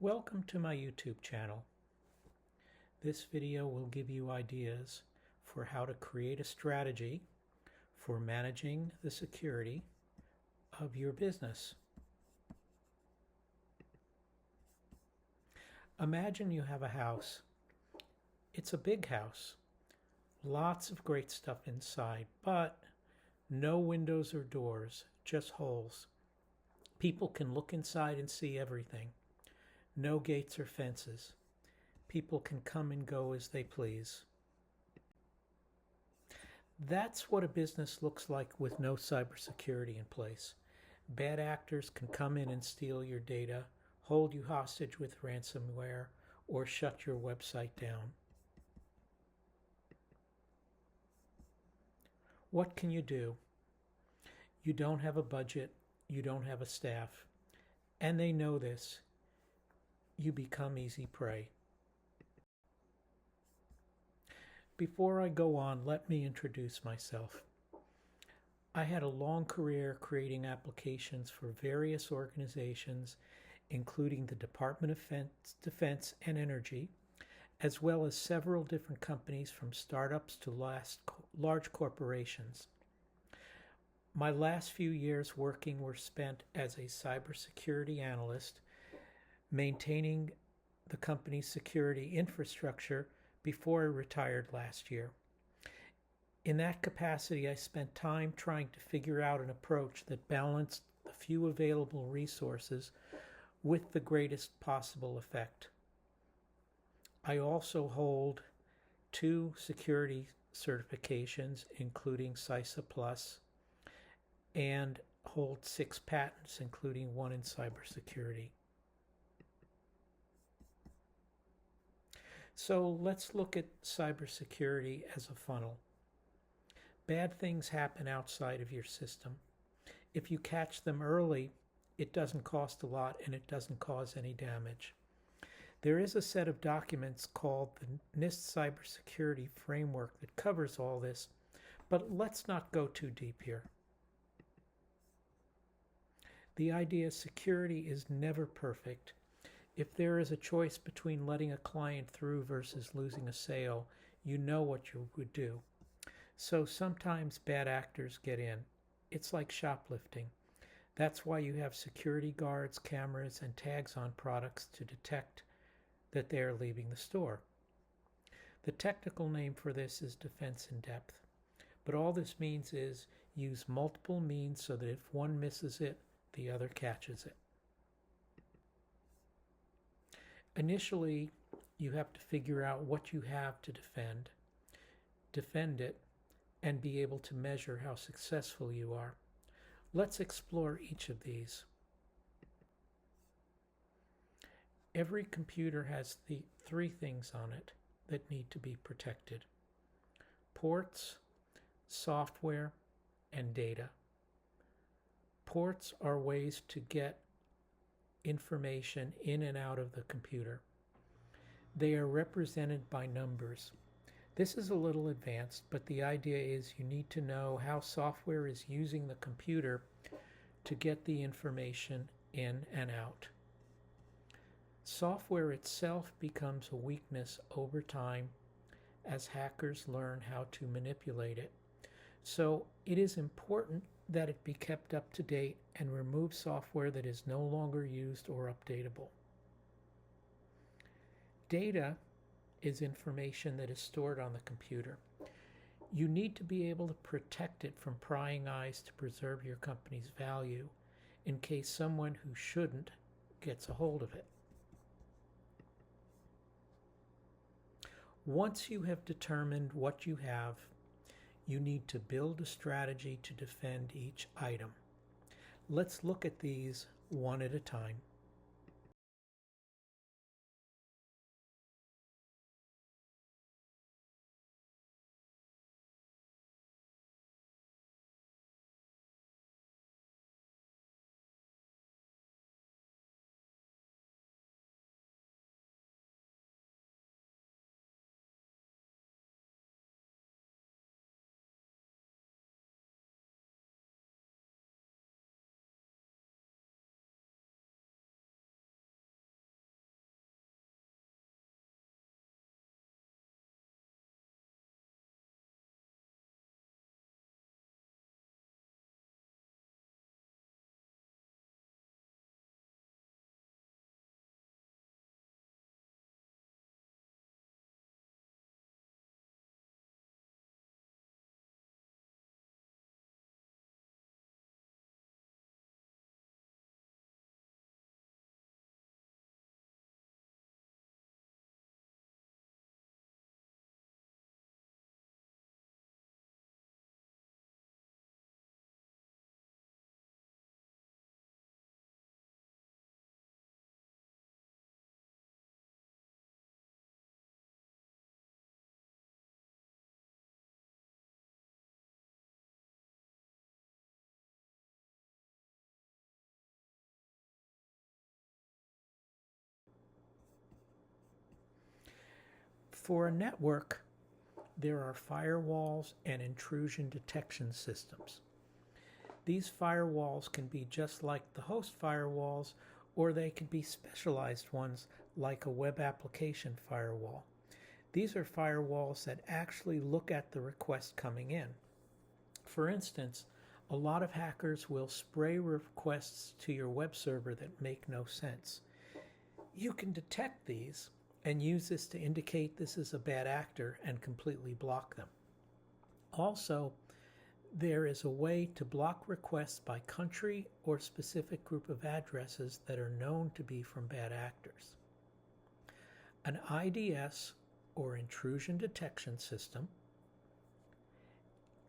Welcome to my YouTube channel. This video will give you ideas for how to create a strategy for managing the security of your business. Imagine you have a house. It's a big house, lots of great stuff inside, but no windows or doors, just holes. People can look inside and see everything. No gates or fences. People can come and go as they please. That's what a business looks like with no cybersecurity in place. Bad actors can come in and steal your data, hold you hostage with ransomware, or shut your website down. What can you do? You don't have a budget, you don't have a staff, and they know this. You become easy prey. Before I go on, let me introduce myself. I had a long career creating applications for various organizations, including the Department of Defense and Energy, as well as several different companies from startups to large corporations. My last few years working were spent as a cybersecurity analyst, maintaining the company's security infrastructure before I retired last year. In that capacity, I spent time trying to figure out an approach that balanced the few available resources with the greatest possible effect. I also hold 2 security certifications, including CySA Plus, and hold 6 patents, including 1 in cybersecurity. So let's look at cybersecurity as a funnel. Bad things happen outside of your system. If you catch them early, it doesn't cost a lot and it doesn't cause any damage. There is a set of documents called the NIST Cybersecurity Framework that covers all this, but let's not go too deep here. The idea is security is never perfect. If there is a choice between letting a client through versus losing a sale, you know what you would do. So sometimes bad actors get in. It's like shoplifting. That's why you have security guards, cameras, and tags on products to detect that they are leaving the store. The technical name for this is defense in depth. But all this means is use multiple means so that if one misses it, the other catches it. Initially, you have to figure out what you have to defend it, and be able to measure how successful you are. Let's explore each of these. Every computer has the 3 things on it that need to be protected: ports, software, and data. Ports are ways to get information in and out of the computer. They are represented by numbers. This is a little advanced, but the idea is you need to know how software is using the computer to get the information in and out. Software itself becomes a weakness over time as hackers learn how to manipulate it. So it is important that it be kept up to date and remove software that is no longer used or updatable. Data is information that is stored on the computer. You need to be able to protect it from prying eyes to preserve your company's value in case someone who shouldn't gets a hold of it. Once you have determined what you have, you need to build a strategy to defend each item. Let's look at these one at a time. For a network, there are firewalls and intrusion detection systems. These firewalls can be just like the host firewalls, or they can be specialized ones like a web application firewall. These are firewalls that actually look at the request coming in. For instance, a lot of hackers will spray requests to your web server that make no sense. You can detect these and use this to indicate this is a bad actor and completely block them. Also, there is a way to block requests by country or specific group of addresses that are known to be from bad actors. An IDS, or intrusion detection system,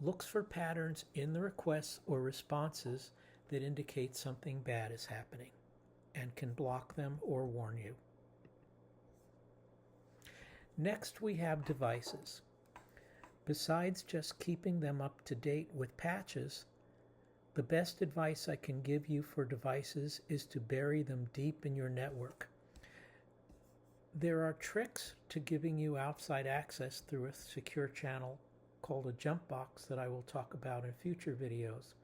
looks for patterns in the requests or responses that indicate something bad is happening and can block them or warn you. Next, we have devices. Besides just keeping them up to date with patches, the best advice I can give you for devices is to bury them deep in your network. There are tricks to giving you outside access through a secure channel called a jump box that I will talk about in future videos.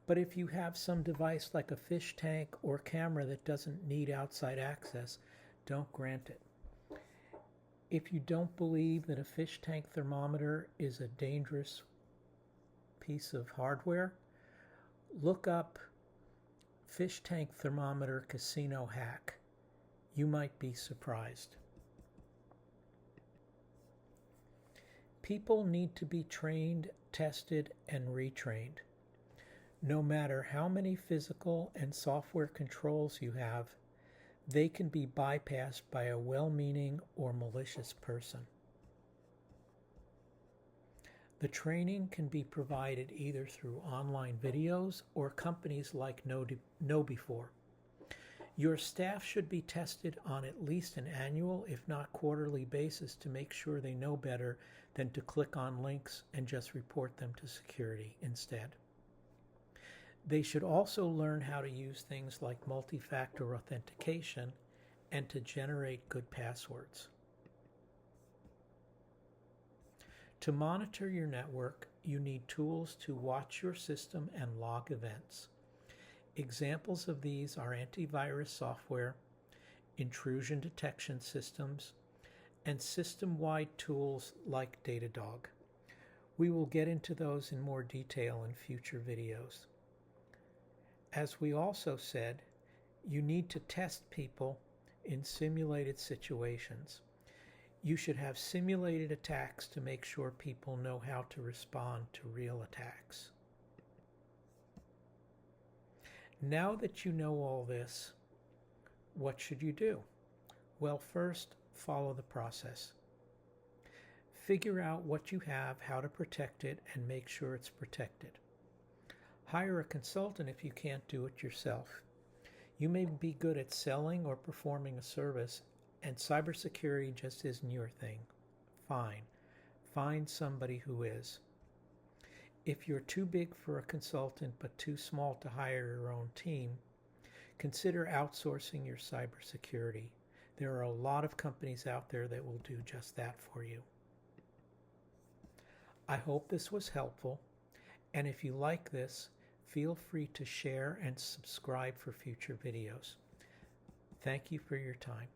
But if you have some device like a fish tank or camera that doesn't need outside access, don't grant it. If you don't believe that a fish tank thermometer is a dangerous piece of hardware, look up fish tank thermometer casino hack. You might be surprised. People need to be trained, tested, and retrained. No matter how many physical and software controls you have, they can be bypassed by a well-meaning or malicious person. The training can be provided either through online videos or companies like KnowBe4. Your staff should be tested on at least an annual, if not quarterly basis to make sure they know better than to click on links and just report them to security instead. They should also learn how to use things like multi-factor authentication and to generate good passwords. To monitor your network, you need tools to watch your system and log events. Examples of these are antivirus software, intrusion detection systems, and system-wide tools like Datadog. We will get into those in more detail in future videos. As we also said, you need to test people in simulated situations. You should have simulated attacks to make sure people know how to respond to real attacks. Now that you know all this, what should you do? Well, first, follow the process. Figure out what you have, how to protect it, and make sure it's protected. Hire a consultant if you can't do it yourself. You may be good at selling or performing a service, and cybersecurity just isn't your thing. Fine. Find somebody who is. If you're too big for a consultant but too small to hire your own team, consider outsourcing your cybersecurity. There are a lot of companies out there that will do just that for you. I hope this was helpful, and if you like this, feel free to share and subscribe for future videos. Thank you for your time.